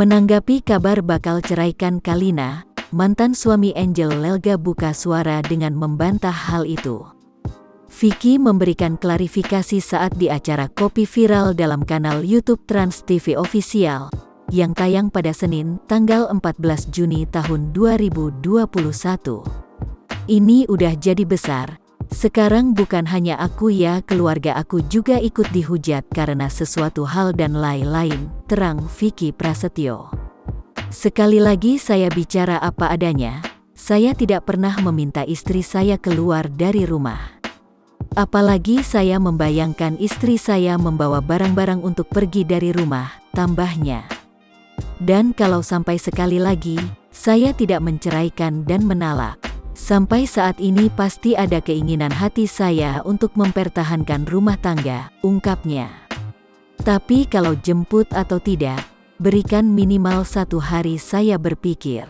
Menanggapi kabar bakal ceraikan Kalina, mantan suami Angel Lelga buka suara dengan membantah hal itu. Vicky memberikan klarifikasi saat di acara Kopi Viral dalam kanal YouTube Trans TV Official, yang tayang pada Senin, tanggal 14 Juni tahun 2021. Ini udah jadi besar. Sekarang bukan hanya aku ya, keluarga aku juga ikut dihujat karena sesuatu hal dan lain-lain, terang Vicky Prasetyo. Sekali lagi saya bicara apa adanya, saya tidak pernah meminta istri saya keluar dari rumah. Apalagi saya membayangkan istri saya membawa barang-barang untuk pergi dari rumah, tambahnya. Dan kalau sampai sekali lagi, saya tidak menceraikan dan menalak. Sampai saat ini pasti ada keinginan hati saya untuk mempertahankan rumah tangga, ungkapnya. Tapi kalau jemput atau tidak, berikan minimal 1 hari saya berpikir.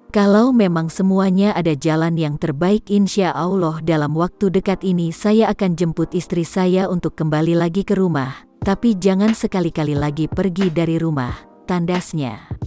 Kalau memang semuanya ada jalan yang terbaik, insya Allah dalam waktu dekat ini saya akan jemput istri saya untuk kembali lagi ke rumah, tapi jangan sekali-kali lagi pergi dari rumah, tandasnya.